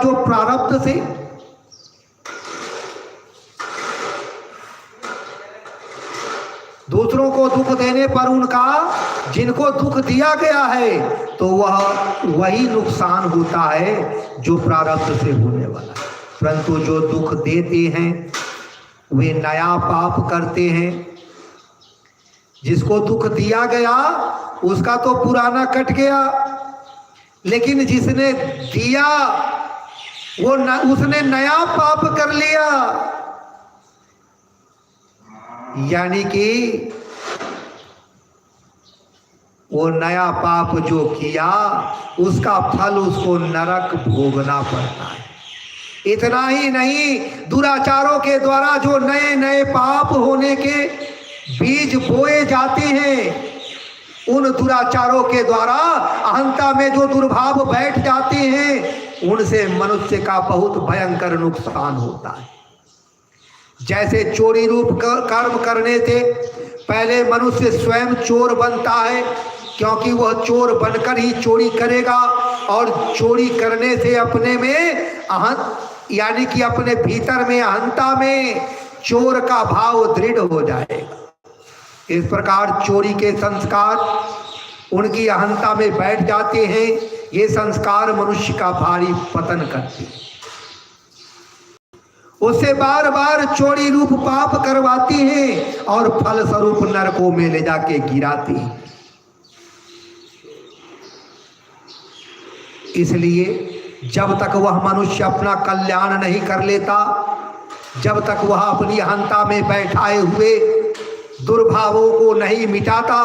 जो प्रारब्ध से दूसरों को दुख देने पर उनका जिनको दुख दिया गया है तो वह वही नुकसान होता है जो प्रारब्ध से होने वाला है। परंतु जो दुख देते हैं वे नया पाप करते हैं। जिसको दुख दिया गया उसका तो पुराना कट गया, लेकिन जिसने दिया वो उसने नया पाप कर लिया। यानी कि वो नया पाप जो किया उसका फल उसको नरक भोगना पड़ता है। इतना ही नहीं, दुराचारों के द्वारा जो नए नए पाप होने के बीज बोए जाते हैं, उन दुराचारों के द्वारा अहंता में जो दुर्भाव बैठ जाते हैं, उनसे मनुष्य का बहुत भयंकर नुकसान होता है। जैसे चोरी रूप कर्म करने से पहले मनुष्य स्वयं चोर बनता है, क्योंकि वह चोर बनकर ही चोरी करेगा और चोरी करने से अपने में यानी कि अपने भीतर में अहंता में चोर का भाव दृढ़ हो जाएगा। इस प्रकार चोरी के संस्कार उनकी अहंता में बैठ जाते हैं। ये संस्कार मनुष्य का भारी पतन करते हैं, उससे बार बार चोरी रूप पाप करवाती हैं और फल स्वरूप नरकों में ले जाके गिराती हैं। इसलिए जब तक वह मनुष्य अपना कल्याण नहीं कर लेता, जब तक वह अपनी अहंता में बैठाए हुए दुर्भावों को नहीं मिटाता,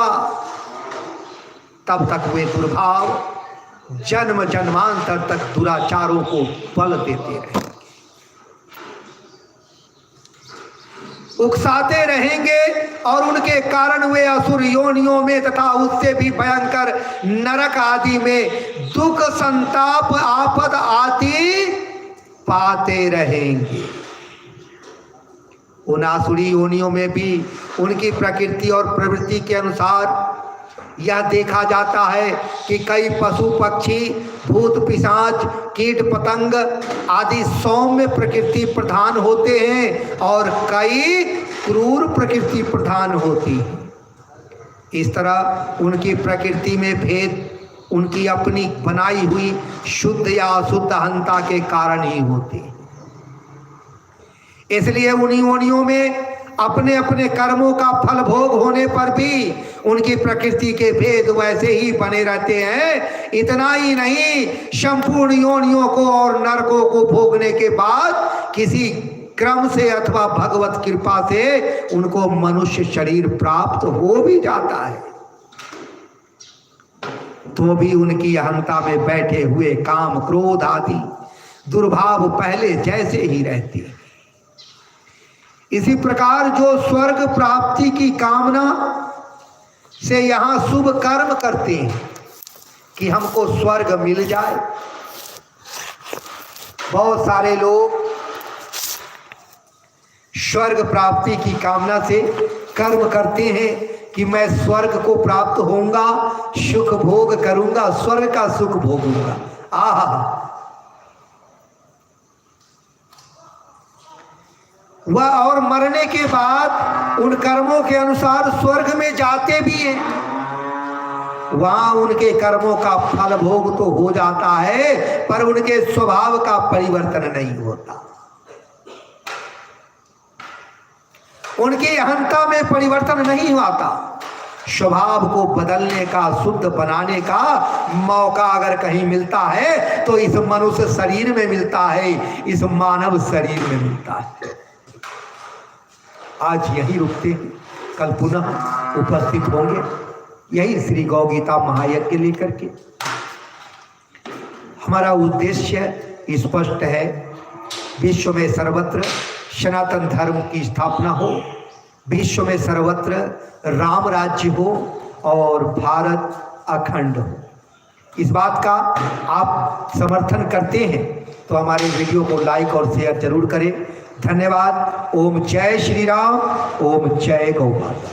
तब तक वे दुर्भाव जन्म जन्मांतर तक दुराचारों को बल देते रहेंगे, उकसाते रहेंगे और उनके कारण वे असुर योनियों में तथा उससे भी भयंकर नरक आदि में दुख संताप आपद आदि पाते रहेंगे। उन आसुरी योनियों में भी उनकी प्रकृति और प्रवृत्ति के अनुसार यह देखा जाता है कि कई पशु पक्षी भूत पिशाच कीट पतंग आदि सौम्य प्रकृति प्रधान होते हैं और कई क्रूर प्रकृति प्रधान होती है। इस तरह उनकी प्रकृति में भेद उनकी अपनी बनाई हुई शुद्ध या अशुद्ध अहंता के कारण ही होती है। इसलिए उन योनियों में अपने अपने कर्मों का फल भोग होने पर भी उनकी प्रकृति के भेद वैसे ही बने रहते हैं। इतना ही नहीं, संपूर्ण योनियों को और नरकों को भोगने के बाद किसी क्रम से अथवा भगवत कृपा से उनको मनुष्य शरीर प्राप्त हो भी जाता है, तो भी उनकी अहंता में बैठे हुए काम क्रोध आदि दुर्भाव पहले जैसे ही रहती है। इसी प्रकार जो स्वर्ग प्राप्ति की कामना से यहाँ शुभ कर्म करते हैं कि हमको स्वर्ग मिल जाए, बहुत सारे लोग स्वर्ग प्राप्ति की कामना से कर्म करते हैं कि मैं स्वर्ग को प्राप्त होऊंगा, सुख भोग करूंगा, स्वर्ग का सुख भोगूंगा। आहा, वह और मरने के बाद उन कर्मों के अनुसार स्वर्ग में जाते भी हैं। वहां उनके कर्मों का फल भोग तो हो जाता है, पर उनके स्वभाव का परिवर्तन नहीं होता, उनकी अहंता में परिवर्तन नहीं आता। स्वभाव को बदलने का, शुद्ध बनाने का मौका अगर कहीं मिलता है तो इस मनुष्य शरीर में मिलता है, इस मानव शरीर में मिलता है। आज यही रुकते हैं, कल पुनः उपस्थित होंगे यही श्री गौ गीता महायज्ञ लेकर के। हमारा उद्देश्य स्पष्ट है, विश्व में सर्वत्र सनातन धर्म की स्थापना हो, विश्व में सर्वत्र राम राज्य हो और भारत अखंड हो। इस बात का आप समर्थन करते हैं तो हमारे वीडियो को लाइक और शेयर जरूर करें। धन्यवाद। ओम जय श्री राम, ओम जय गौ माता।